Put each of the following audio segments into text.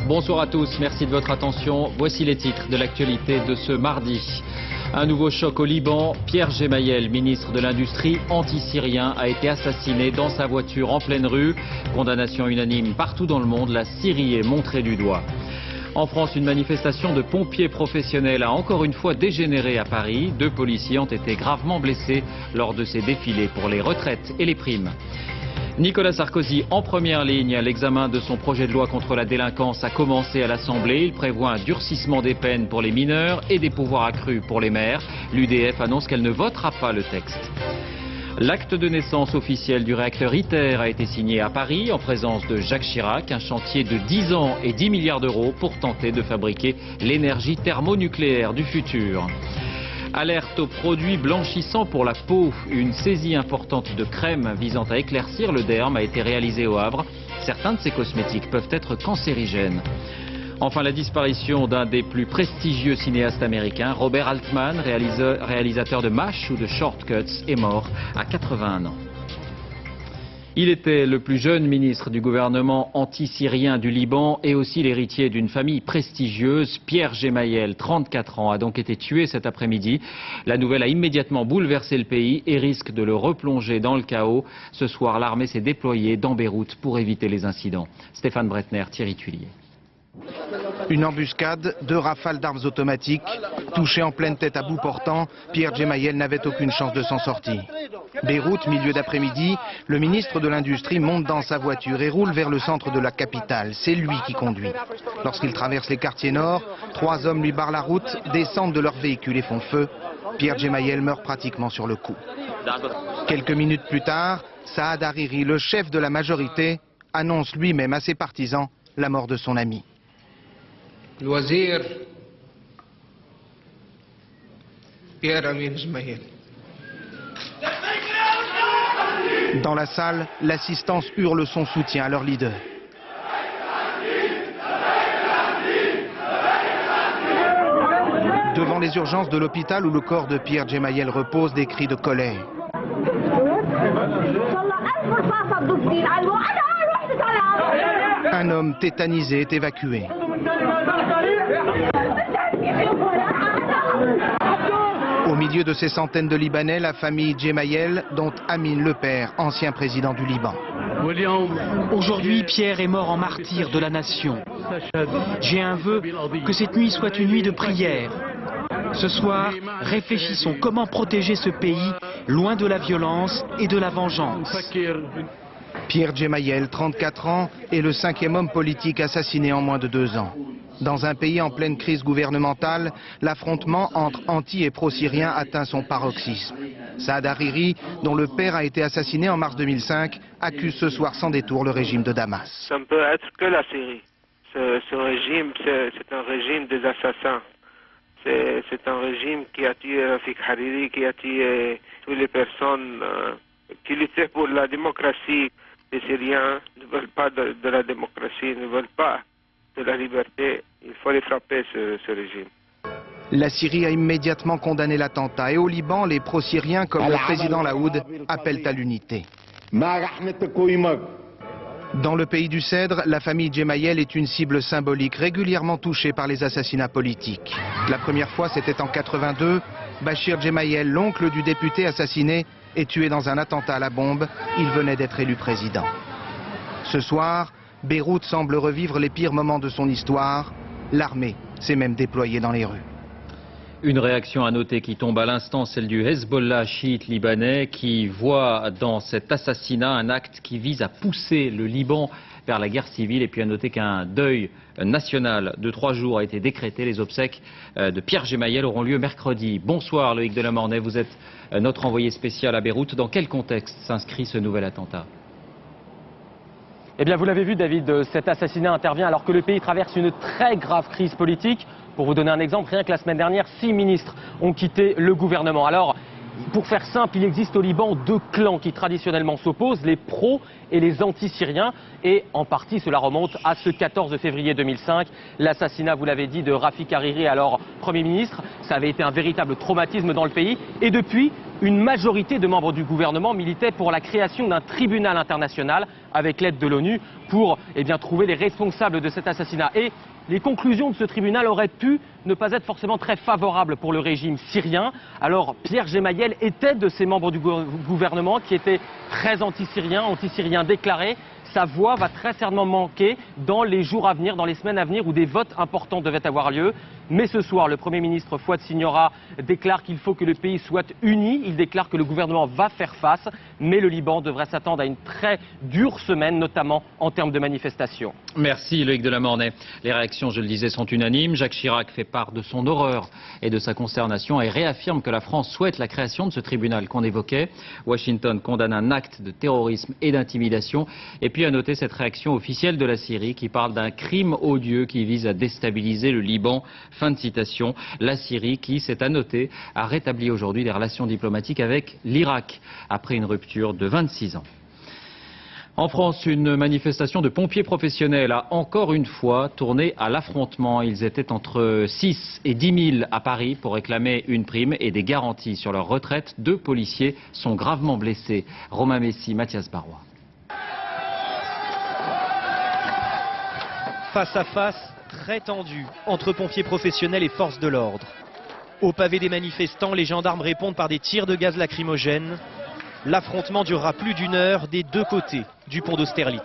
Bonsoir à tous, merci de votre attention. Voici les titres de l'actualité de ce mardi. Un nouveau choc au Liban. Pierre Gemayel, ministre de l'Industrie anti-syrien, a été assassiné dans sa voiture en pleine rue. Condamnation unanime partout dans le monde, la Syrie est montrée du doigt. En France, une manifestation de pompiers professionnels a encore une fois dégénéré à Paris. 2 policiers ont été gravement blessés lors de ces défilés pour les retraites et les primes. Nicolas Sarkozy en première ligne. L'examen de son projet de loi contre la délinquance a commencé à l'Assemblée. Il prévoit un durcissement des peines pour les mineurs et des pouvoirs accrus pour les maires. L'UDF annonce qu'elle ne votera pas le texte. L'acte de naissance officiel du réacteur ITER a été signé à Paris en présence de Jacques Chirac. Un chantier de 10 ans et 10 milliards d'euros pour tenter de fabriquer l'énergie thermonucléaire du futur. Alerte aux produits blanchissants pour la peau. Une saisie importante de crème visant à éclaircir le derme a été réalisée au Havre. Certains de ces cosmétiques peuvent être cancérigènes. Enfin, la disparition d'un des plus prestigieux cinéastes américains, Robert Altman, réalisateur de MASH ou de Short Cuts, est mort à 81 ans. Il était le plus jeune ministre du gouvernement anti-syrien du Liban et aussi l'héritier d'une famille prestigieuse. Pierre Gemayel, 34 ans, a donc été tué cet après-midi. La nouvelle a immédiatement bouleversé le pays et risque de le replonger dans le chaos. Ce soir, l'armée s'est déployée dans Beyrouth pour éviter les incidents. Stéphane Bretner, Thierry Tuillier. Une embuscade, 2 rafales d'armes automatiques. Touché en pleine tête à bout portant, Pierre Gemayel n'avait aucune chance de s'en sortir. Beyrouth, milieu d'après-midi, le ministre de l'Industrie monte dans sa voiture et roule vers le centre de la capitale. C'est lui qui conduit. Lorsqu'il traverse les quartiers nord, 3 hommes lui barrent la route, descendent de leur véhicule et font feu. Pierre Gemayel meurt pratiquement sur le coup. Quelques minutes plus tard, Saad Hariri, le chef de la majorité, annonce lui-même à ses partisans la mort de son ami. الوزير بيير أمين جميل. Dans la salle, l'assistance hurle son soutien à leur leader. Devant les urgences de l'hôpital où le corps de Pierre Gemayel repose, des cris de colère. Un homme tétanisé est évacué. Au milieu de ces centaines de Libanais, la famille Gemayel, dont Amin le père, ancien président du Liban. Aujourd'hui, Pierre est mort en martyr de la nation. J'ai un vœu que cette nuit soit une nuit de prière. Ce soir, réfléchissons comment protéger ce pays loin de la violence et de la vengeance. Pierre Gemayel, 34 ans, est le 5e homme politique assassiné en moins de 2 ans. Dans un pays en pleine crise gouvernementale, l'affrontement entre anti- et pro-syriens atteint son paroxysme. Saad Hariri, dont le père a été assassiné en mars 2005, accuse ce soir sans détour le régime de Damas. Ça ne peut être que la Syrie. Ce régime, c'est un régime des assassins. C'est un régime qui a tué Rafik Hariri, qui a tué toutes les personnes qui luttaient pour la démocratie. Les Syriens ne veulent pas de la démocratie, ne veulent pas de la liberté. Il faut les frapper, ce régime. La Syrie a immédiatement condamné l'attentat et au Liban, les pro-syriens comme le président Laoud appellent à l'unité. Dans le pays du Cèdre, la famille Gemayel est une cible symbolique régulièrement touchée par les assassinats politiques. La première fois, c'était en 82. Bachir Gemayel, l'oncle du député assassiné, est tué dans un attentat à la bombe. Il venait d'être élu président. Ce soir, Beyrouth semble revivre les pires moments de son histoire. L'armée s'est même déployée dans les rues. Une réaction à noter qui tombe à l'instant, celle du Hezbollah chiite libanais qui voit dans cet assassinat un acte qui vise à pousser le Liban vers la guerre civile. Et puis à noter qu'un deuil national de 3 jours a été décrété. Les obsèques de Pierre Gemayel auront lieu mercredi. Bonsoir Loïc Delamornay, vous êtes notre envoyé spécial à Beyrouth. Dans quel contexte s'inscrit ce nouvel attentat ? Eh bien, vous l'avez vu, David, cet assassinat intervient alors que le pays traverse une très grave crise politique. Pour vous donner un exemple, rien que la semaine dernière, 6 ministres ont quitté le gouvernement. Alors, pour faire simple, il existe au Liban 2 clans qui traditionnellement s'opposent, les pros et les anti-syriens. Et en partie, cela remonte à ce 14 février 2005. L'assassinat, vous l'avez dit, de Rafik Hariri, alors Premier ministre. Ça avait été un véritable traumatisme dans le pays. Et depuis, une majorité de membres du gouvernement militaient pour la création d'un tribunal international avec l'aide de l'ONU pour trouver les responsables de cet assassinat. Et les conclusions de ce tribunal auraient pu ne pas être forcément très favorables pour le régime syrien. Alors Pierre Gemayel était de ces membres du gouvernement qui étaient très anti-syriens déclarés. Sa voix va très certainement manquer dans les jours à venir, dans les semaines à venir où des votes importants devaient avoir lieu. Mais ce soir, le Premier ministre Fouad Signora déclare qu'il faut que le pays soit uni. Il déclare que le gouvernement va faire face, mais le Liban devrait s'attendre à une très dure semaine, notamment en termes de manifestations. Merci Loïc Delamornay. Les réactions, je le disais, sont unanimes. Jacques Chirac fait part de son horreur et de sa consternation et réaffirme que la France souhaite la création de ce tribunal qu'on évoquait. Washington condamne un acte de terrorisme et d'intimidation. Et puis à noter cette réaction officielle de la Syrie qui parle d'un crime odieux qui vise à déstabiliser le Liban. Fin de citation. La Syrie qui, c'est à noter, a rétabli aujourd'hui des relations diplomatiques avec l'Irak après une rupture de 26 ans. En France, une manifestation de pompiers professionnels a encore une fois tourné à l'affrontement. Ils étaient entre 6 et 10 000 à Paris pour réclamer une prime et des garanties sur leur retraite. 2 policiers sont gravement blessés. Romain Messi, Mathias Barrois. Face à face, très tendu entre pompiers professionnels et forces de l'ordre. Au pavé des manifestants, les gendarmes répondent par des tirs de gaz lacrymogène. L'affrontement durera plus d'1 heure des 2 côtés du pont d'Austerlitz.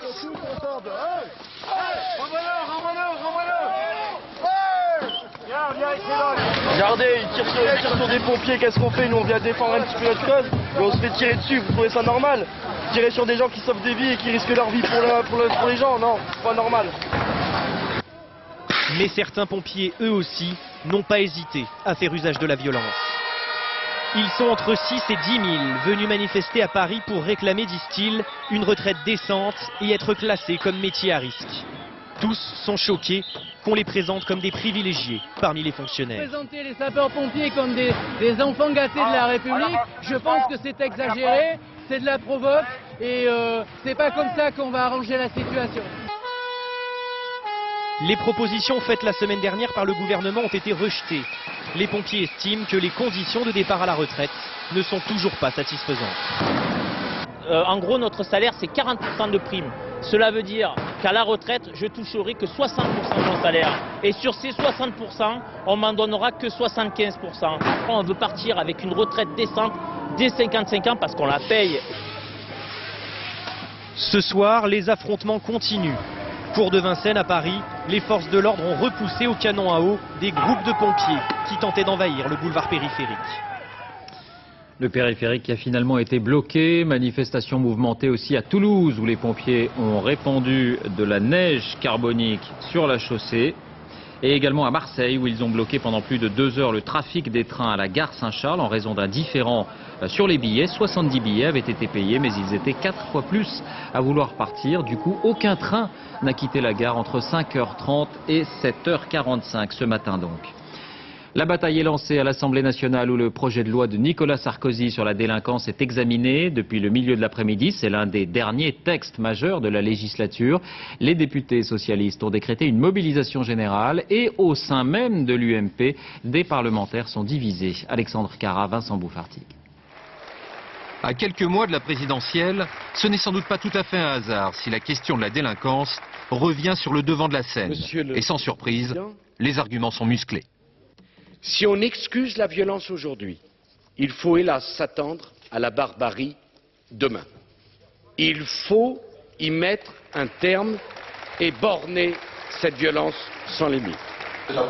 Regardez, ils tirent sur des pompiers, qu'est-ce qu'on fait? Nous on vient défendre un petit peu notre cause, mais on se fait tirer dessus, vous trouvez ça normal? Tirer sur des gens qui sauvent des vies et qui risquent leur vie pour les gens, non, c'est pas normal. Mais certains pompiers, eux aussi, n'ont pas hésité à faire usage de la violence. Ils sont entre 6 et 10 000 venus manifester à Paris pour réclamer, disent-ils, une retraite décente et être classés comme métier à risque. Tous sont choqués qu'on les présente comme des privilégiés parmi les fonctionnaires. Présenter les sapeurs-pompiers comme des enfants gâtés de la République, je pense que c'est exagéré, c'est de la provoque et c'est pas comme ça qu'on va arranger la situation. Les propositions faites la semaine dernière par le gouvernement ont été rejetées. Les pompiers estiment que les conditions de départ à la retraite ne sont toujours pas satisfaisantes. En gros, notre salaire, c'est 40% de prime. Cela veut dire qu'à la retraite, je toucherai que 60% de mon salaire. Et sur ces 60%, on m'en donnera que 75%. On veut partir avec une retraite décente dès 55 ans parce qu'on la paye. Ce soir, les affrontements continuent. Cours de Vincennes à Paris, les forces de l'ordre ont repoussé au canon à eau des groupes de pompiers qui tentaient d'envahir le boulevard périphérique. Le périphérique qui a finalement été bloqué, manifestation mouvementée aussi à Toulouse où les pompiers ont répandu de la neige carbonique sur la chaussée. Et également à Marseille où ils ont bloqué pendant plus de 2 heures le trafic des trains à la gare Saint-Charles en raison d'un différend sur les billets. 70 billets avaient été payés mais ils étaient 4 fois plus à vouloir partir. Du coup, aucun train n'a quitté la gare entre 5h30 et 7h45 ce matin donc. La bataille est lancée à l'Assemblée nationale où le projet de loi de Nicolas Sarkozy sur la délinquance est examiné depuis le milieu de l'après-midi. C'est l'un des derniers textes majeurs de la législature. Les députés socialistes ont décrété une mobilisation générale et au sein même de l'UMP, des parlementaires sont divisés. Alexandre Cara, Vincent Bouffartigue. À quelques mois de la présidentielle, ce n'est sans doute pas tout à fait un hasard si la question de la délinquance revient sur le devant de la scène. Et sans surprise, les arguments sont musclés. Si on excuse la violence aujourd'hui, il faut hélas s'attendre à la barbarie demain. Il faut y mettre un terme et borner cette violence sans limite.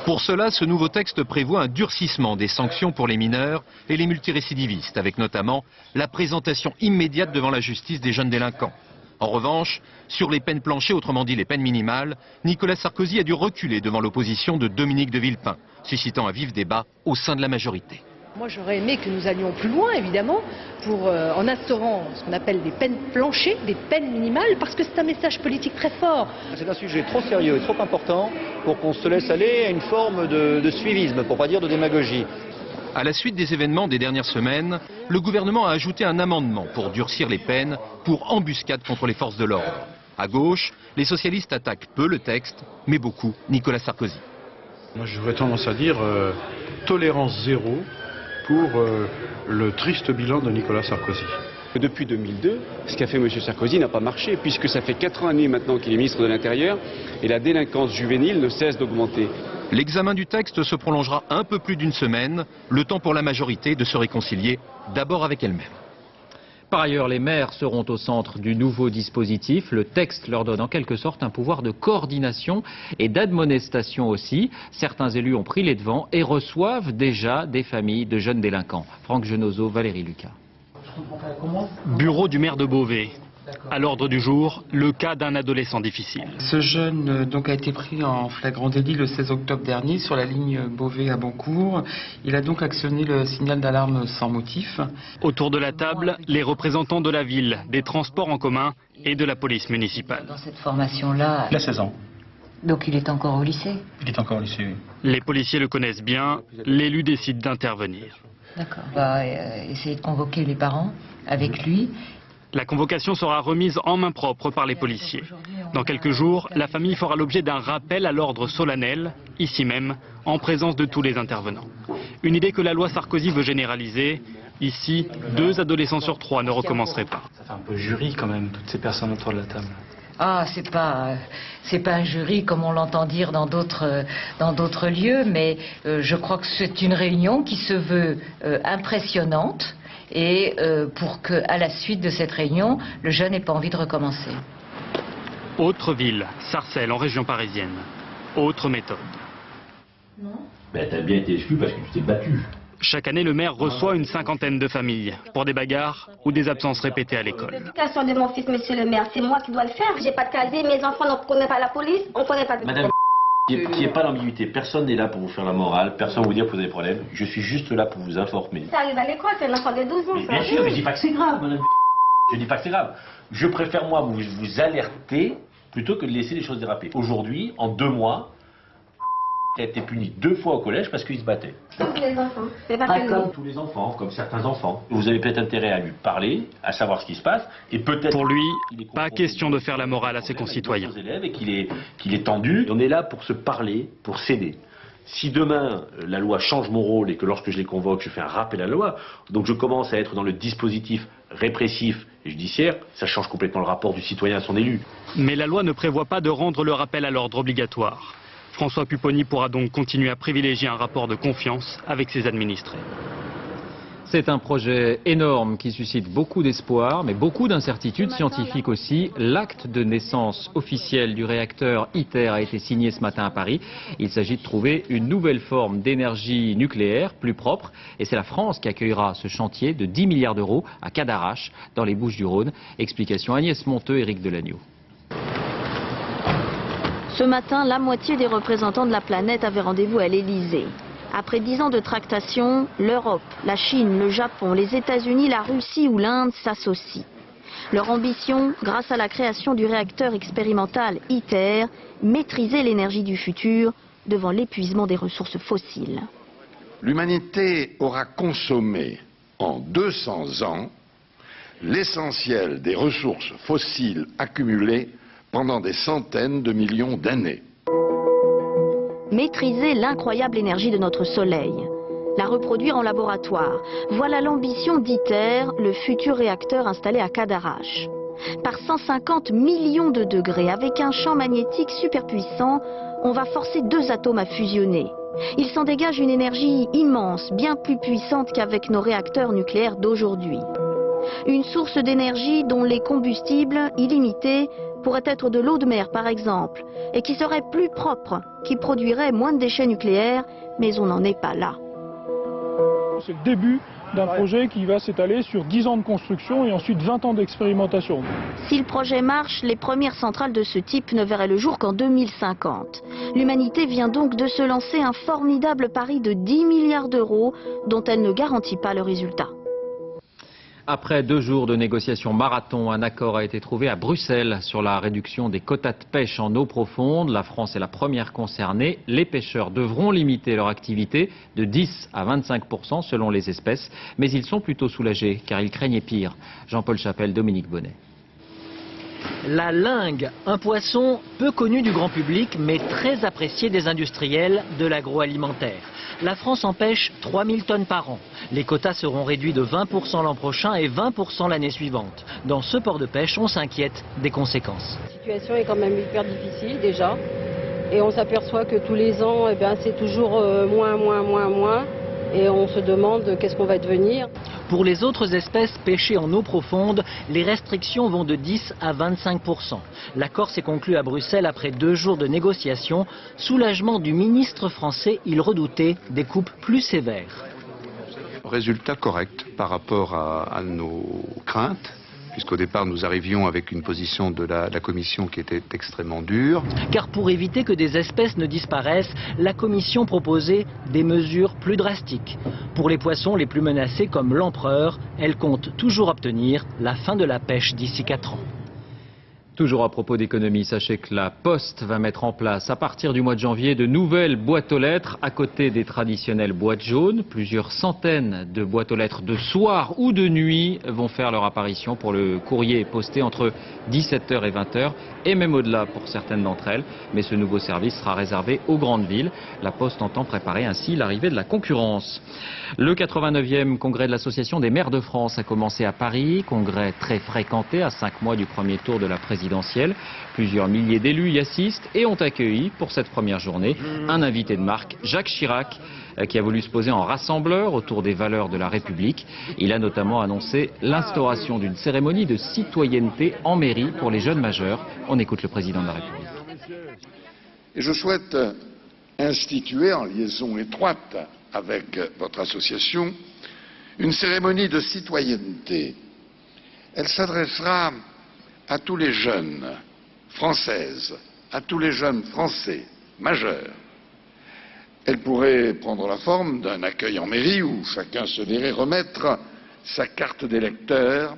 Pour cela, ce nouveau texte prévoit un durcissement des sanctions pour les mineurs et les multirécidivistes, avec notamment la présentation immédiate devant la justice des jeunes délinquants. En revanche, sur les peines planchées, autrement dit les peines minimales, Nicolas Sarkozy a dû reculer devant l'opposition de Dominique de Villepin, suscitant un vif débat au sein de la majorité. Moi j'aurais aimé que nous allions plus loin évidemment en instaurant ce qu'on appelle des peines planchées, des peines minimales, parce que c'est un message politique très fort. C'est un sujet trop sérieux et trop important pour qu'on se laisse aller à une forme de suivisme, pour pas dire de démagogie. À la suite des événements des dernières semaines, le gouvernement a ajouté un amendement pour durcir les peines pour embuscade contre les forces de l'ordre. À gauche, les socialistes attaquent peu le texte, mais beaucoup Nicolas Sarkozy. Moi j'aurais tendance à dire tolérance zéro pour le triste bilan de Nicolas Sarkozy. Depuis 2002, ce qu'a fait M. Sarkozy n'a pas marché, puisque ça fait 4 années maintenant qu'il est ministre de l'Intérieur et la délinquance juvénile ne cesse d'augmenter. L'examen du texte se prolongera un peu plus d'une semaine, le temps pour la majorité de se réconcilier d'abord avec elle-même. Par ailleurs, les maires seront au centre du nouveau dispositif. Le texte leur donne en quelque sorte un pouvoir de coordination et d'admonestation aussi. Certains élus ont pris les devants et reçoivent déjà des familles de jeunes délinquants. Franck Genozo, Valérie Lucas. Bureau du maire de Beauvais. À l'ordre du jour, le cas d'un adolescent difficile. Ce jeune a été pris en flagrant délit le 16 octobre dernier sur la ligne Beauvais à Bancourt. Il a donc actionné le signal d'alarme sans motif. Autour de la table, les représentants de la ville, des transports en commun et de la police municipale. Dans cette formation-là... Il a 16 ans. Donc il est encore au lycée? Il est encore au lycée, oui. Les policiers le connaissent bien, l'élu décide d'intervenir. D'accord. On va essayer de convoquer les parents avec lui. La convocation sera remise en main propre par les policiers. Dans quelques jours, la famille fera l'objet d'un rappel à l'ordre solennel, ici même, en présence de tous les intervenants. Une idée que la loi Sarkozy veut généraliser. Ici, 2 adolescents sur 3 ne recommenceraient pas. Ça fait un peu jury quand même, toutes ces personnes autour de la table. Ah, c'est pas un jury comme on l'entend dire dans d'autres lieux, mais je crois que c'est une réunion qui se veut impressionnante. Et pour qu'à la suite de cette réunion, le jeune n'ait pas envie de recommencer. Autre ville, Sarcelles, en région parisienne. Autre méthode. Non. Ben, t'as bien été exclu parce que tu t'es battu. Chaque année, le maire reçoit une cinquantaine de familles pour des bagarres ou des absences répétées à l'école. L'éducation de mon fils, monsieur le maire, c'est moi qui dois le faire. J'ai pas de casier, mes enfants ne connaissent pas la police, on ne connaît pas de... Madame, qu'il n'y ait pas d'ambiguïté, personne n'est là pour vous faire la morale, personne ne vous dire que vous avez des problèmes, je suis juste là pour vous informer. Ça arrive à l'école, c'est un enfant de 12 ans. Mais bien sûr, mais je dis pas que c'est grave, madame. Je dis pas que c'est grave. Je préfère, moi, vous alerter plutôt que de laisser les choses déraper. Aujourd'hui, en 2 mois, il a été puni 2 fois au collège parce qu'il se battait. Tous les enfants, c'est pas comme tous les enfants, comme certains enfants. Vous avez peut-être intérêt à lui parler, à savoir ce qui se passe, et peut-être... Pour lui, pas question de faire la morale à ses concitoyens. Et qu'il est tendu. On est là pour se parler, pour s'aider. Si demain, la loi change mon rôle et que lorsque je les convoque, je fais un rappel à la loi, donc je commence à être dans le dispositif répressif et judiciaire, ça change complètement le rapport du citoyen à son élu. Mais la loi ne prévoit pas de rendre le rappel à l'ordre obligatoire. François Pupponi pourra donc continuer à privilégier un rapport de confiance avec ses administrés. C'est un projet énorme qui suscite beaucoup d'espoir, mais beaucoup d'incertitudes scientifiques aussi. L'acte de naissance officiel du réacteur ITER a été signé ce matin à Paris. Il s'agit de trouver une nouvelle forme d'énergie nucléaire plus propre. Et c'est la France qui accueillera ce chantier de 10 milliards d'euros à Cadarache, dans les Bouches-du-Rhône. Explication Agnès Monteux, Éric Delagneau. Ce matin, la moitié des représentants de la planète avaient rendez-vous à l'Elysée. Après 10 ans de tractation, l'Europe, la Chine, le Japon, les États-Unis, la Russie ou l'Inde s'associent. Leur ambition, grâce à la création du réacteur expérimental ITER, maîtriser l'énergie du futur devant l'épuisement des ressources fossiles. L'humanité aura consommé en 200 ans l'essentiel des ressources fossiles accumulées pendant des centaines de millions d'années. Maîtriser l'incroyable énergie de notre Soleil, la reproduire en laboratoire. Voilà l'ambition d'ITER, le futur réacteur installé à Cadarache. Par 150 millions de degrés, avec un champ magnétique super puissant, on va forcer 2 atomes à fusionner. Il s'en dégage une énergie immense, bien plus puissante qu'avec nos réacteurs nucléaires d'aujourd'hui. Une source d'énergie dont les combustibles, illimités, pourraient être de l'eau de mer par exemple, et qui serait plus propre, qui produirait moins de déchets nucléaires, mais on n'en est pas là. C'est le début d'un projet qui va s'étaler sur 10 ans de construction et ensuite 20 ans d'expérimentation. Si le projet marche, les premières centrales de ce type ne verraient le jour qu'en 2050. L'humanité vient donc de se lancer un formidable pari de 10 milliards d'euros dont elle ne garantit pas le résultat. Après 2 jours de négociations marathon, un accord a été trouvé à Bruxelles sur la réduction des quotas de pêche en eau profonde. La France est la première concernée. Les pêcheurs devront limiter leur activité de 10 à 25% selon les espèces. Mais ils sont plutôt soulagés car ils craignaient pire. Jean-Paul Chapelle, Dominique Bonnet. La lingue, un poisson peu connu du grand public mais très apprécié des industriels de l'agroalimentaire. La France en pêche 3000 tonnes par an. Les quotas seront réduits de 20% l'an prochain et 20% l'année suivante. Dans ce port de pêche, on s'inquiète des conséquences. La situation est quand même hyper difficile déjà. Et on s'aperçoit que tous les ans, c'est toujours moins. Et on se demande qu'est-ce qu'on va devenir. Pour les autres espèces pêchées en eau profonde, les restrictions vont de 10 à 25%. L'accord s'est conclu à Bruxelles après 2 jours de négociations. Soulagement du ministre français, il redoutait des coupes plus sévères. Résultat correct par rapport à nos craintes, puisqu'au départ nous arrivions avec une position de la Commission qui était extrêmement dure. Car pour éviter que des espèces ne disparaissent, la Commission proposait des mesures plus drastiques. Pour les poissons les plus menacés comme l'empereur, elle compte toujours obtenir la fin de la pêche d'ici 4 ans. Toujours à propos d'économie, sachez que la Poste va mettre en place à partir du mois de janvier de nouvelles boîtes aux lettres à côté des traditionnelles boîtes jaunes. Plusieurs centaines de boîtes aux lettres de soir ou de nuit vont faire leur apparition pour le courrier posté entre 17h et 20h et même au-delà pour certaines d'entre elles. Mais ce nouveau service sera réservé aux grandes villes. La Poste entend préparer ainsi l'arrivée de la concurrence. Le 89e congrès de l'Association des maires de France a commencé à Paris. Congrès très fréquenté à 5 mois du premier tour de la présidentielle. Plusieurs milliers d'élus y assistent et ont accueilli pour cette première journée un invité de marque, Jacques Chirac, qui a voulu se poser en rassembleur autour des valeurs de la République. Il a notamment annoncé l'instauration d'une cérémonie de citoyenneté en mairie pour les jeunes majeurs. On écoute le président de la République. Et je souhaite instituer, en liaison étroite avec votre association, une cérémonie de citoyenneté. Elle s'adressera à tous les jeunes françaises, à tous les jeunes français majeurs. Elle pourrait prendre la forme d'un accueil en mairie où chacun se verrait remettre sa carte d'électeur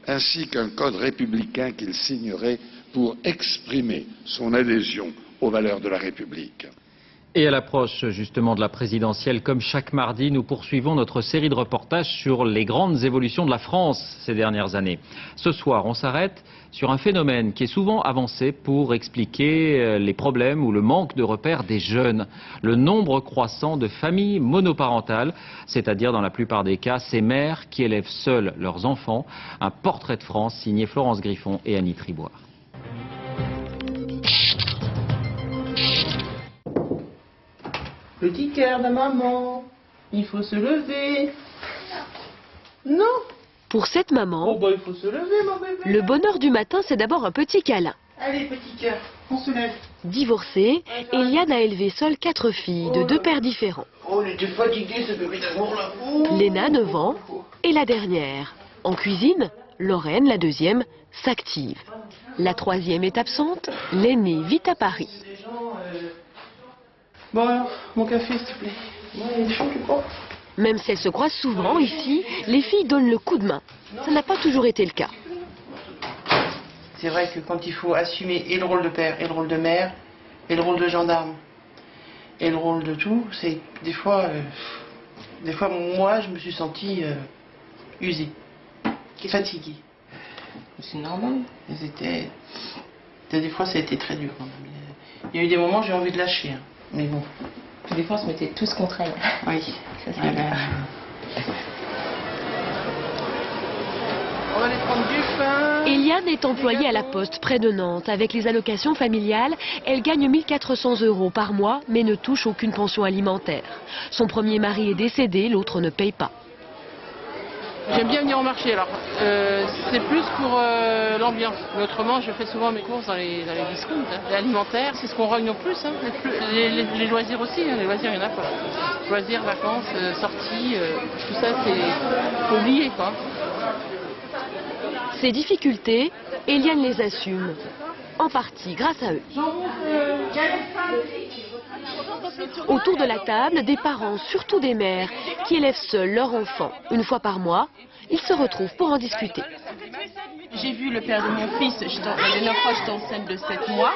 ainsi qu'un code républicain qu'il signerait pour exprimer son adhésion aux valeurs de la République. Et à l'approche justement de la présidentielle, comme chaque mardi, nous poursuivons notre série de reportages sur les grandes évolutions de la France ces dernières années. Ce soir, on s'arrête sur un phénomène qui est souvent avancé pour expliquer les problèmes ou le manque de repères des jeunes. Le nombre croissant de familles monoparentales, c'est-à-dire dans la plupart des cas, ces mères qui élèvent seules leurs enfants. Un portrait de France signé Florence Griffon et Annie Triboire. Petit cœur de maman, il faut se lever. Non. Pour cette maman, il faut se lever, mon bébé. Le bonheur du matin, c'est d'abord un petit câlin. Allez, petit cœur, on se lève. Divorcée, Eliane a élevé seule 4 filles de 2 pères différents. Oh, elle était fatiguée, ce bébé d'amour là. Oh. Léna, 9 ans, est la dernière. En cuisine, Lorraine, la deuxième, s'active. La troisième est absente, l'aînée vit à Paris. Bon alors, mon café s'il te plaît. Ouais, il est chaud, tu crois? Même si elles se croisent souvent, ici, les filles donnent le coup de main. Ça n'a pas toujours été le cas. C'est vrai que quand il faut assumer et le rôle de père, et le rôle de mère, et le rôle de gendarme, et le rôle de tout, c'est des fois, moi, je me suis sentie usée, fatiguée. C'est normal. Des fois, ça a été très dur. Il y a eu des moments où j'ai envie de lâcher. Hein. Mais bon. Puis des fois, on se mettait tous contre elle. Oui. Ça, c'est bien. On va aller prendre du pain. Eliane est employée à la Poste près de Nantes. Avec les allocations familiales, elle gagne 1 400 € par mois, mais ne touche aucune pension alimentaire. Son premier mari est décédé, l'autre ne paye pas. J'aime bien venir au marché, alors c'est plus pour l'ambiance. Mais autrement, je fais souvent mes courses dans les discounts, hein. L'alimentaire, c'est ce qu'on rogne au plus, hein. Les loisirs aussi, hein. Les loisirs, il y en a pas. Loisirs, vacances, sorties, tout ça, c'est oublié, quoi. Ces difficultés, Eliane les assume, en partie grâce à eux. Autour de la table, des parents, surtout des mères, qui élèvent seuls leurs enfants. Une fois par mois, ils se retrouvent pour en discuter. J'ai vu le père de mon fils, la dernière fois j'étais enceinte de 7 mois.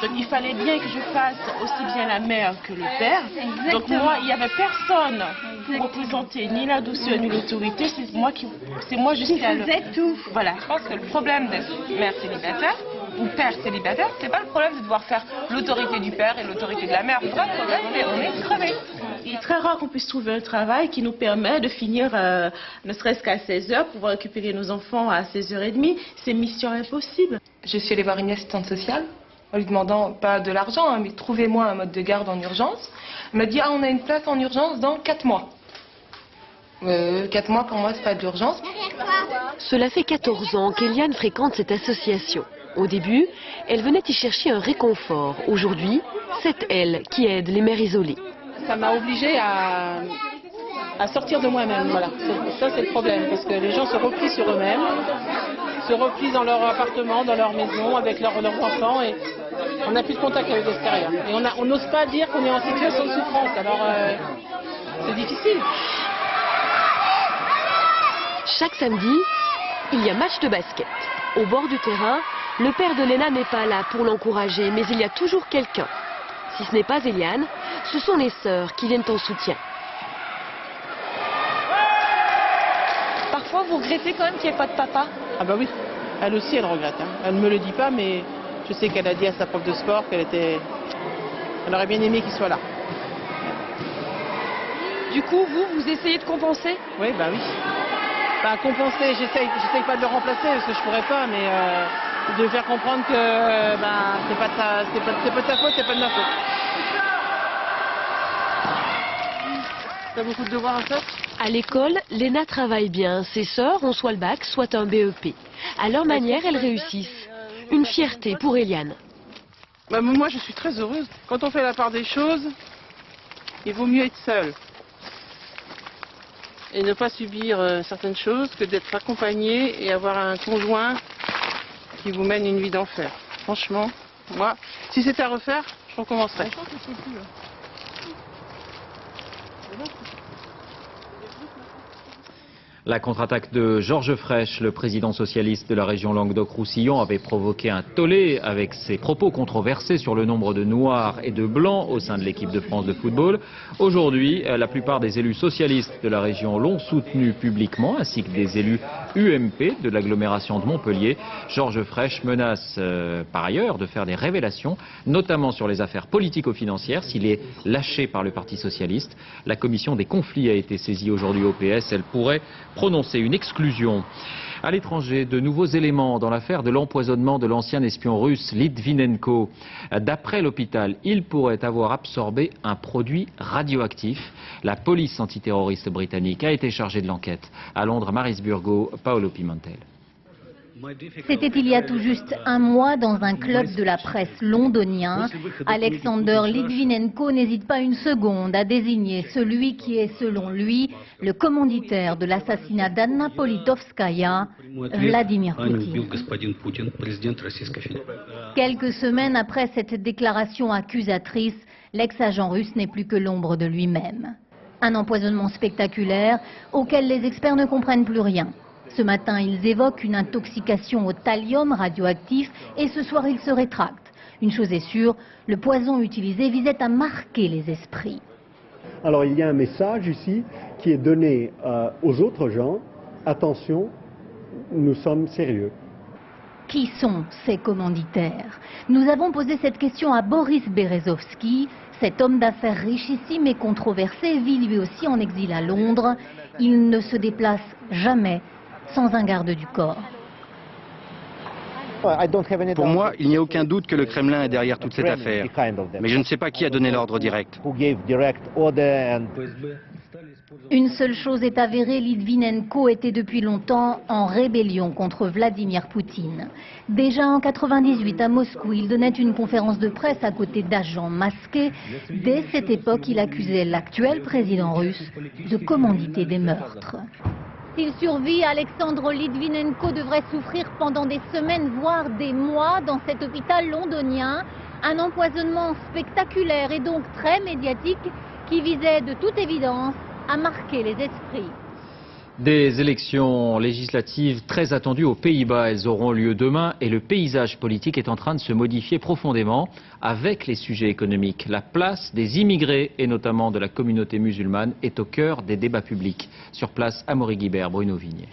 Donc il fallait bien que je fasse aussi bien la mère que le père. Exactement. Donc moi, il n'y avait personne pour représenter ni la douceur ni l'autorité. C'est moi jusqu'à tout. Voilà, je pense que le problème des mères célibataires, ou père célibataire, c'est pas le problème de devoir faire l'autorité du père et l'autorité de la mère. Le vrai problème, on est crevé. Il est très rare qu'on puisse trouver un travail qui nous permet de finir ne serait-ce qu'à 16h, pouvoir récupérer nos enfants à 16h30. C'est mission impossible. Je suis allée voir une assistante sociale en lui demandant pas de l'argent, hein, mais trouvez-moi un mode de garde en urgence. Elle m'a dit on a une place en urgence dans 4 mois. 4 mois pour moi c'est pas d'urgence. Cela fait 14 ans qu'Eliane fréquente cette association. Au début, elle venait y chercher un réconfort. Aujourd'hui, c'est elle qui aide les mères isolées. Ça m'a obligée à sortir de moi-même. Voilà. Ça c'est le problème, parce que les gens se replient sur eux-mêmes, se replient dans leur appartement, dans leur maison, avec leurs enfants, et on n'a plus de contact avec l'extérieur. Et on n'ose pas dire qu'on est en situation de souffrance, alors c'est difficile. Chaque samedi, il y a match de basket. Au bord du terrain, le père de Léna n'est pas là pour l'encourager, mais il y a toujours quelqu'un. Si ce n'est pas Eliane, ce sont les sœurs qui viennent en soutien. Parfois, vous regrettez quand même qu'il n'y ait pas de papa? Ah bah oui, elle aussi elle regrette. Hein. Elle ne me le dit pas, mais je sais qu'elle a dit à sa prof de sport elle aurait bien aimé qu'il soit là. Du coup, vous essayez de compenser? Oui, bah oui. Bah, compenser, j'essaye pas de le remplacer parce que je pourrais pas, mais de faire comprendre que c'est pas de sa faute, c'est pas de ma faute. T'as beaucoup de devoirs à faire? À l'école, Léna travaille bien. Ses sœurs ont soit le bac, soit un BEP. À leur manière, elles réussissent. Une fierté pour Eliane. Bah, moi, je suis très heureuse. Quand on fait la part des choses, il vaut mieux être seul. Et ne pas subir certaines choses que d'être accompagné et avoir un conjoint qui vous mène une vie d'enfer. Franchement, moi, si c'était à refaire, je recommencerais. La contre-attaque de Georges Frêche, le président socialiste de la région Languedoc-Roussillon, avait provoqué un tollé avec ses propos controversés sur le nombre de noirs et de blancs au sein de l'équipe de France de football. Aujourd'hui, la plupart des élus socialistes de la région l'ont soutenu publiquement, ainsi que des élus UMP de l'agglomération de Montpellier. Georges Frêche menace par ailleurs de faire des révélations, notamment sur les affaires politico-financières, s'il est lâché par le Parti socialiste. La commission des conflits a été saisie aujourd'hui au PS. Elle pourrait prononcer une exclusion. À l'étranger, de nouveaux éléments dans l'affaire de l'empoisonnement de l'ancien espion russe Litvinenko. D'après l'hôpital, il pourrait avoir absorbé un produit radioactif. La police antiterroriste britannique a été chargée de l'enquête. À Londres, Maris Burgo, Paolo Pimentel. C'était il y a tout juste un mois dans un club de la presse londonien. Alexander Litvinenko n'hésite pas une seconde à désigner celui qui est, selon lui, le commanditaire de l'assassinat d'Anna Politkovskaya, Vladimir Poutine. Quelques semaines après cette déclaration accusatrice, l'ex-agent russe n'est plus que l'ombre de lui-même. Un empoisonnement spectaculaire auquel les experts ne comprennent plus rien. Ce matin, ils évoquent une intoxication au thallium radioactif et ce soir, ils se rétractent. Une chose est sûre, le poison utilisé visait à marquer les esprits. Alors il y a un message ici qui est donné aux autres gens. Attention, nous sommes sérieux. Qui sont ces commanditaires? Nous avons posé cette question à Boris Berezovsky. Cet homme d'affaires richissime et controversé vit lui aussi en exil à Londres. Il ne se déplace jamais sans un garde du corps. Pour moi, il n'y a aucun doute que le Kremlin est derrière toute cette affaire. Mais je ne sais pas qui a donné l'ordre direct. Une seule chose est avérée, Litvinenko était depuis longtemps en rébellion contre Vladimir Poutine. Déjà en 1998 à Moscou, il donnait une conférence de presse à côté d'agents masqués. Dès cette époque, il accusait l'actuel président russe de commanditer des meurtres. S'il survit, Alexandre Litvinenko devrait souffrir pendant des semaines, voire des mois dans cet hôpital londonien. Un empoisonnement spectaculaire et donc très médiatique qui visait de toute évidence à marquer les esprits. Des élections législatives très attendues aux Pays-Bas. Elles auront lieu demain et le paysage politique est en train de se modifier profondément avec les sujets économiques. La place des immigrés et notamment de la communauté musulmane est au cœur des débats publics. Sur place, Amaury Guibert, Bruno Vignet.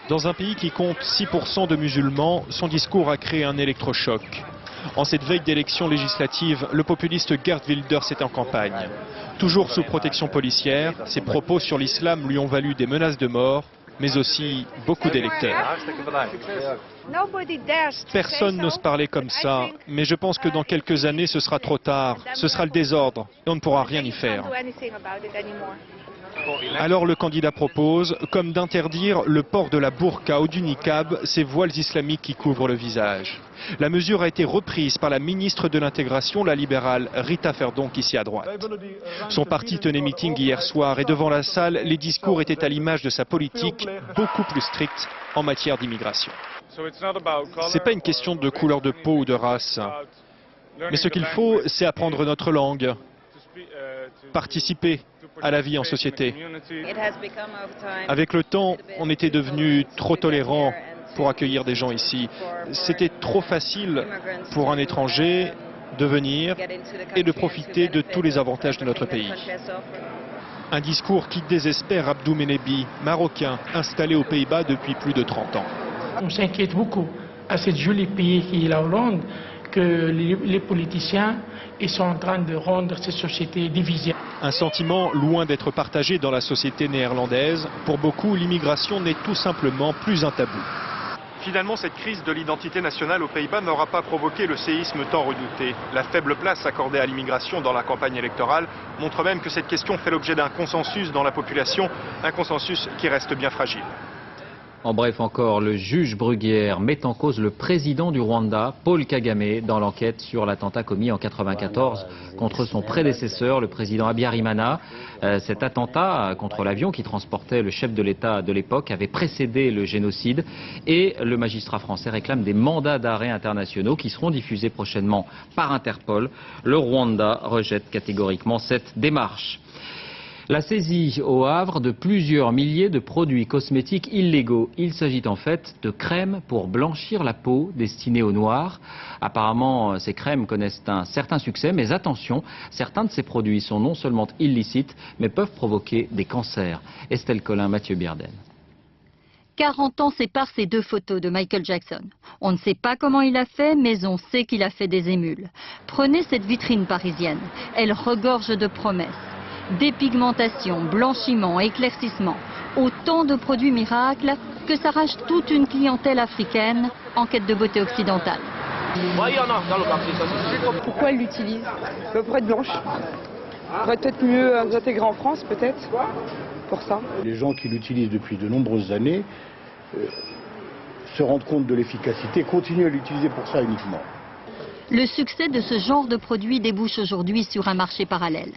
Dans un pays qui compte 6% de musulmans, son discours a créé un électrochoc. En cette veille d'élection législative, le populiste Geert Wilders est en campagne. Toujours sous protection policière, ses propos sur l'islam lui ont valu des menaces de mort, mais aussi beaucoup d'électeurs. Personne n'ose parler comme ça, mais je pense que dans quelques années ce sera trop tard, ce sera le désordre et on ne pourra rien y faire. Alors le candidat propose, comme d'interdire le port de la burqa ou du niqab, ces voiles islamiques qui couvrent le visage. La mesure a été reprise par la ministre de l'Intégration, la libérale Rita Verdonck, ici à droite. Son parti tenait meeting hier soir et devant la salle, les discours étaient à l'image de sa politique, beaucoup plus stricte en matière d'immigration. Ce n'est pas une question de couleur de peau ou de race, mais ce qu'il faut, c'est apprendre notre langue, participer à la vie en société. Avec le temps, on était devenu trop tolérant pour accueillir des gens ici. C'était trop facile pour un étranger de venir et de profiter de tous les avantages de notre pays. Un discours qui désespère Abdou Menebi, marocain, installé aux Pays-Bas depuis plus de 30 ans. On s'inquiète beaucoup à ce joli pays qui est la Hollande, que les politiciens ils sont en train de rendre ces sociétés divisées. Un sentiment loin d'être partagé dans la société néerlandaise. Pour beaucoup, l'immigration n'est tout simplement plus un tabou. Finalement, cette crise de l'identité nationale aux Pays-Bas n'aura pas provoqué le séisme tant redouté. La faible place accordée à l'immigration dans la campagne électorale montre même que cette question fait l'objet d'un consensus dans la population, un consensus qui reste bien fragile. En bref encore, le juge Bruguière met en cause le président du Rwanda, Paul Kagame, dans l'enquête sur l'attentat commis en 1994 contre son prédécesseur, le président Habyarimana. Cet attentat contre l'avion qui transportait le chef de l'État de l'époque avait précédé le génocide et le magistrat français réclame des mandats d'arrêt internationaux qui seront diffusés prochainement par Interpol. Le Rwanda rejette catégoriquement cette démarche. La saisie au Havre de plusieurs milliers de produits cosmétiques illégaux. Il s'agit en fait de crèmes pour blanchir la peau destinées aux Noirs. Apparemment, ces crèmes connaissent un certain succès, mais attention, certains de ces produits sont non seulement illicites, mais peuvent provoquer des cancers. Estelle Collin, Mathieu Bierden. 40 ans séparent ces deux photos de Michael Jackson. On ne sait pas comment il a fait, mais on sait qu'il a fait des émules. Prenez cette vitrine parisienne. Elle regorge de promesses. Dépigmentation, blanchiment, éclaircissement, autant de produits miracles que s'arrache toute une clientèle africaine en quête de beauté occidentale. Pourquoi elle l'utilise? Pour être blanche. Pour être peut-être mieux intégrée en France, peut-être. Pour ça. Les gens qui l'utilisent depuis de nombreuses années se rendent compte de l'efficacité, continuent à l'utiliser pour ça uniquement. Le succès de ce genre de produit débouche aujourd'hui sur un marché parallèle.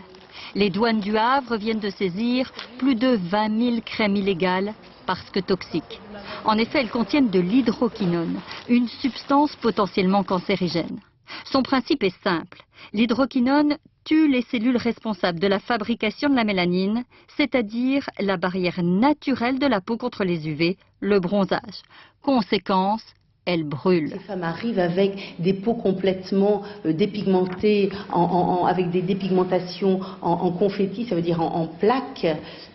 Les douanes du Havre viennent de saisir plus de 20 000 crèmes illégales parce que toxiques. En effet, elles contiennent de l'hydroquinone, une substance potentiellement cancérigène. Son principe est simple. L'hydroquinone tue les cellules responsables de la fabrication de la mélanine, c'est-à-dire la barrière naturelle de la peau contre les UV, le bronzage. Conséquence, elle brûle. Ces femmes arrivent avec des peaux complètement dépigmentées, avec des dépigmentations en confetti, ça veut dire en plaques,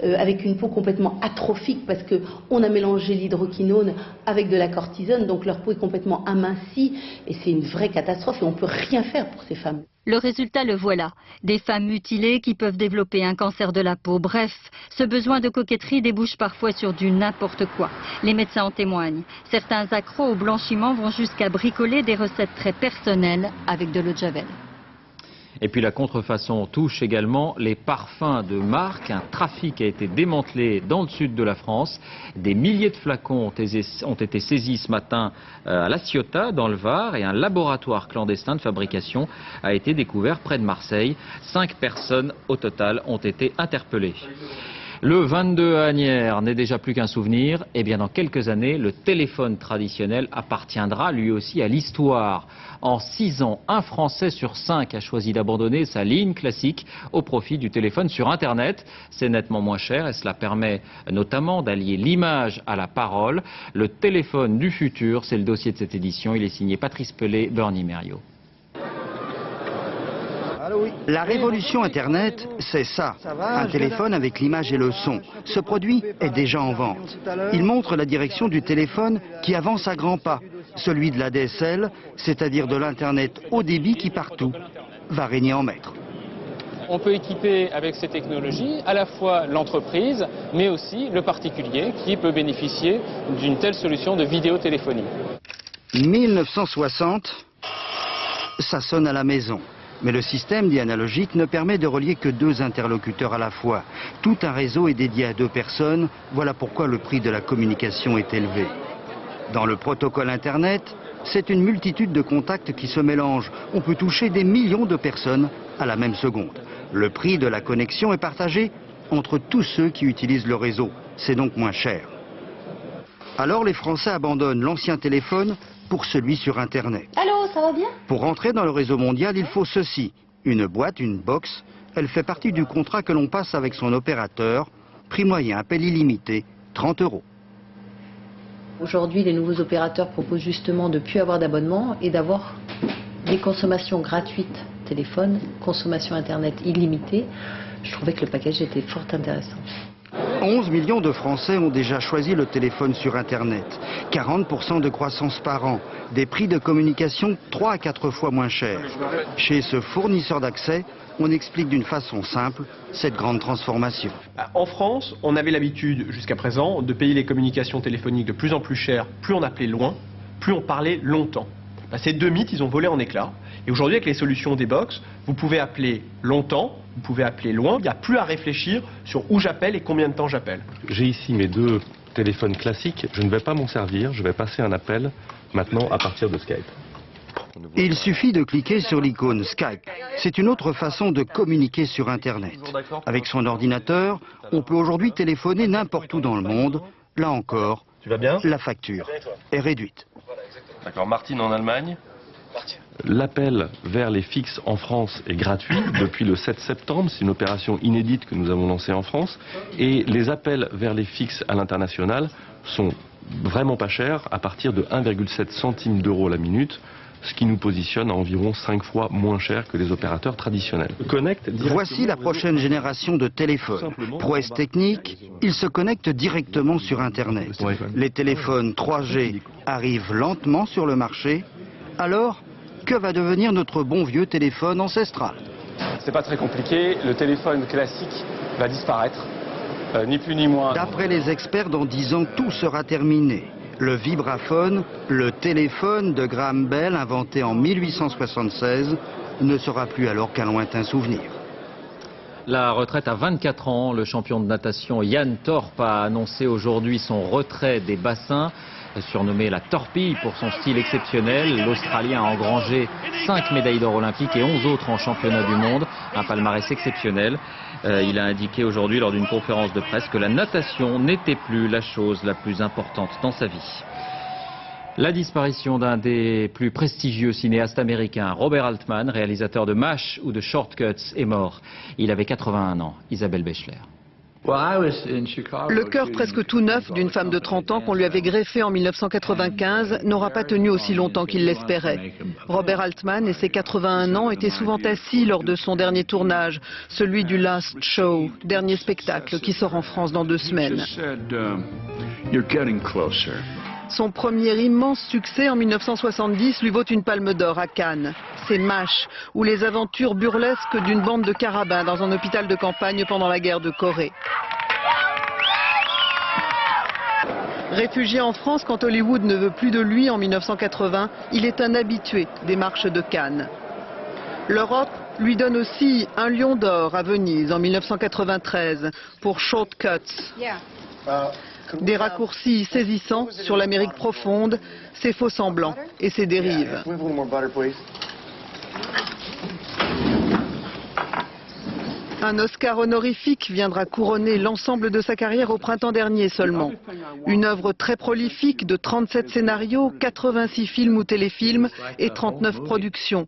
avec une peau complètement atrophique parce qu'on a mélangé l'hydroquinone avec de la cortisone, donc leur peau est complètement amincie et c'est une vraie catastrophe et on ne peut rien faire pour ces femmes. Le résultat, le voilà. Des femmes mutilées qui peuvent développer un cancer de la peau. Bref, ce besoin de coquetterie débouche parfois sur du n'importe quoi. Les médecins en témoignent. Certains accros au blanchiment vont jusqu'à bricoler des recettes très personnelles avec de l'eau de Javel. Et puis la contrefaçon touche également les parfums de marque. Un trafic a été démantelé dans le sud de la France. Des milliers de flacons ont été saisis ce matin à La Ciotat, dans le Var, et un laboratoire clandestin de fabrication a été découvert près de Marseille. 5 personnes au total ont été interpellées. Le 22 à Asnières n'est déjà plus qu'un souvenir. Et bien dans quelques années, le téléphone traditionnel appartiendra lui aussi à l'histoire. En 6 ans, un Français sur 5 a choisi d'abandonner sa ligne classique au profit du téléphone sur Internet. C'est nettement moins cher et cela permet notamment d'allier l'image à la parole. Le téléphone du futur, c'est le dossier de cette édition. Il est signé Patrice Pellet, Bernie Mériot. Allô, oui. La révolution Internet, c'est ça. Un téléphone avec l'image et le son. Ce produit est déjà en vente. Il montre la direction du téléphone qui avance à grands pas. Celui de la DSL, c'est-à-dire de l'Internet haut débit qui partout va régner en maître. On peut équiper avec ces technologies à la fois l'entreprise, mais aussi le particulier qui peut bénéficier d'une telle solution de vidéotéléphonie. 1960, ça sonne à la maison. Mais le système dit analogique ne permet de relier que 2 interlocuteurs à la fois. Tout un réseau est dédié à 2 personnes, voilà pourquoi le prix de la communication est élevé. Dans le protocole Internet, c'est une multitude de contacts qui se mélangent. On peut toucher des millions de personnes à la même seconde. Le prix de la connexion est partagé entre tous ceux qui utilisent le réseau. C'est donc moins cher. Alors les Français abandonnent l'ancien téléphone pour celui sur Internet. Allô, ça va bien? Pour rentrer dans le réseau mondial, il faut ceci. Une boîte, une box. Elle fait partie du contrat que l'on passe avec son opérateur. Prix moyen, appel illimité, 30 €. Aujourd'hui, les nouveaux opérateurs proposent justement de ne plus avoir d'abonnement et d'avoir des consommations gratuites téléphone, consommation Internet illimitée. Je trouvais que le package était fort intéressant. 11 millions de Français ont déjà choisi le téléphone sur Internet. 40% de croissance par an. Des prix de communication 3 à 4 fois moins chers. Chez ce fournisseur d'accès, on explique d'une façon simple cette grande transformation. En France, on avait l'habitude jusqu'à présent de payer les communications téléphoniques de plus en plus chères. Plus on appelait loin, plus on parlait longtemps. Ces 2 mythes, ils ont volé en éclats. Et aujourd'hui, avec les solutions des box, vous pouvez appeler longtemps, vous pouvez appeler loin. Il n'y a plus à réfléchir sur où j'appelle et combien de temps j'appelle. J'ai ici mes 2 téléphones classiques. Je ne vais pas m'en servir. Je vais passer un appel maintenant à partir de Skype. Il suffit de cliquer sur l'icône Skype. C'est une autre façon de communiquer sur Internet. Avec son ordinateur, on peut aujourd'hui téléphoner n'importe où dans le monde. Là encore, la facture est réduite. D'accord, Martine en Allemagne. L'appel vers les fixes en France est gratuit depuis le 7 septembre. C'est une opération inédite que nous avons lancée en France. Et les appels vers les fixes à l'international sont vraiment pas chers, à partir de 1,7 centimes d'euros la minute, ce qui nous positionne à environ 5 fois moins cher que les opérateurs traditionnels. Voici la prochaine génération de téléphones. Prouesse technique, ils se connectent directement sur Internet. Les téléphones 3G arrivent lentement sur le marché. Alors, que va devenir notre bon vieux téléphone ancestral? C'est pas très compliqué, le téléphone classique va disparaître, ni plus ni moins. D'après les experts, dans 10 ans, tout sera terminé. Le vibraphone, le téléphone de Graham Bell, inventé en 1876, ne sera plus alors qu'un lointain souvenir. La retraite à 24 ans, le champion de natation Yann Torp a annoncé aujourd'hui son retrait des bassins. Surnommé la torpille pour son style exceptionnel, l'Australien a engrangé 5 médailles d'or olympiques et 11 autres en championnat du monde. Un palmarès exceptionnel. Il a indiqué aujourd'hui lors d'une conférence de presse que la natation n'était plus la chose la plus importante dans sa vie. La disparition d'un des plus prestigieux cinéastes américains, Robert Altman, réalisateur de MASH ou de Short Cuts, est mort. Il avait 81 ans. Isabelle Bechler. Le cœur presque tout neuf d'une femme de 30 ans qu'on lui avait greffé en 1995 n'aura pas tenu aussi longtemps qu'il l'espérait. Robert Altman et ses 81 ans étaient souvent assis lors de son dernier tournage, celui du Last Show, dernier spectacle qui sort en France dans 2 semaines. Son premier immense succès en 1970 lui vaut une palme d'or à Cannes. C'est MASH, ou les aventures burlesques d'une bande de carabins dans un hôpital de campagne pendant la guerre de Corée. Réfugié en France quand Hollywood ne veut plus de lui en 1980, il est un habitué des marches de Cannes. L'Europe lui donne aussi un lion d'or à Venise en 1993 pour Short Cuts. Des raccourcis saisissants sur l'Amérique profonde, ses faux semblants et ses dérives. Un Oscar honorifique viendra couronner l'ensemble de sa carrière au printemps dernier seulement. Une œuvre très prolifique de 37 scénarios, 86 films ou téléfilms et 39 productions.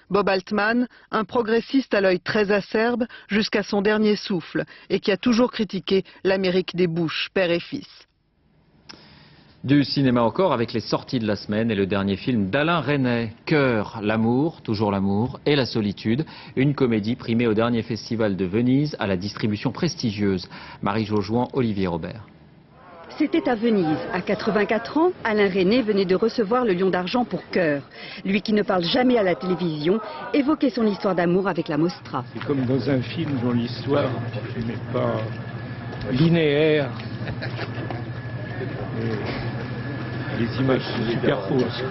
Bob Altman, un progressiste à l'œil très acerbe jusqu'à son dernier souffle et qui a toujours critiqué l'Amérique des Bush, père et fils. Du cinéma encore avec les sorties de la semaine et le dernier film d'Alain Resnais, Cœur, l'amour, toujours l'amour et la solitude, une comédie primée au dernier festival de Venise à la distribution prestigieuse. Marie Jaujoin, Olivier Robert. C'était à Venise. À 84 ans, Alain Resnais venait de recevoir le Lion d'Argent pour Cœur. Lui qui ne parle jamais à la télévision évoquait son histoire d'amour avec la Mostra. C'est comme dans un film dont l'histoire n'est pas linéaire. Les images se superposent.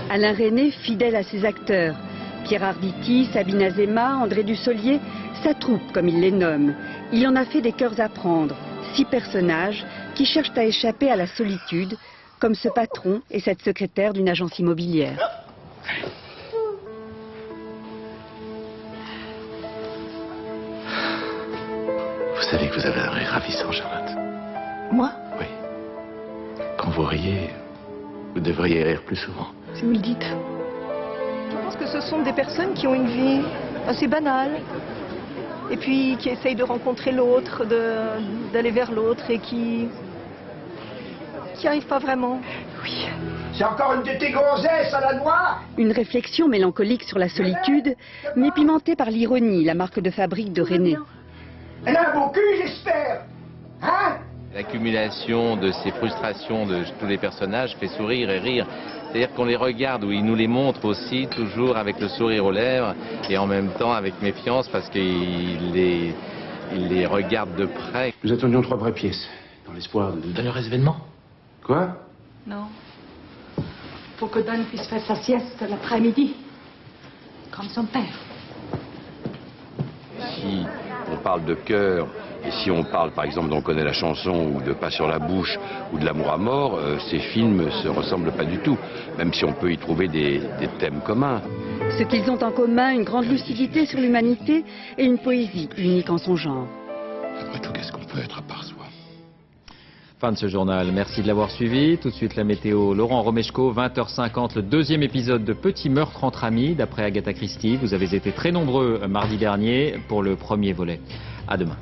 Alain Resnais, fidèle à ses acteurs. Pierre Arditi, Sabine Azéma, André Dussolier, sa troupe comme il les nomme. Il en a fait des cœurs à prendre. 6 personnages qui cherchent à échapper à la solitude, comme ce patron et cette secrétaire d'une agence immobilière. Vous savez que vous avez un rire ravissant, Charlotte. Moi? Oui. Quand vous riez, vous devriez rire plus souvent. Si vous le dites. Je pense que ce sont des personnes qui ont une vie assez banale. Et puis qui essayent de rencontrer l'autre, d'aller vers l'autre et qui n'y arrivent pas vraiment. Oui. C'est encore une de tes gonzesses à la noix. Une réflexion mélancolique sur la solitude, mais pimentée par l'ironie, la marque de fabrique de Resnais. Elle a un beau cul, j'espère. Hein? L'accumulation de ces frustrations de tous les personnages fait sourire et rire. C'est-à-dire qu'on les regarde, ou ils nous les montrent aussi, toujours avec le sourire aux lèvres, et en même temps avec méfiance, parce qu'ils les regardent de près. Nous attendions 3 vraies pièces, dans l'espoir de meilleurs événements. Quoi? Non. Faut que Dan puisse faire sa sieste l'après-midi, comme son père. Si on parle de cœur, et si on parle par exemple d'On connaît la chanson, ou de Pas sur la bouche, ou de L'amour à mort, ces films ne se ressemblent pas du tout, même si on peut y trouver des thèmes communs. Ce qu'ils ont en commun, une grande lucidité sur l'humanité et une poésie unique en son genre. Après tout, qu'est-ce qu'on peut être à part soi? Fin de ce journal, merci de l'avoir suivi. Tout de suite la météo, Laurent Romeshko, 20h50, le 2e épisode de Petit meurtre entre amis, d'après Agatha Christie. Vous avez été très nombreux mardi dernier pour le premier volet. À demain.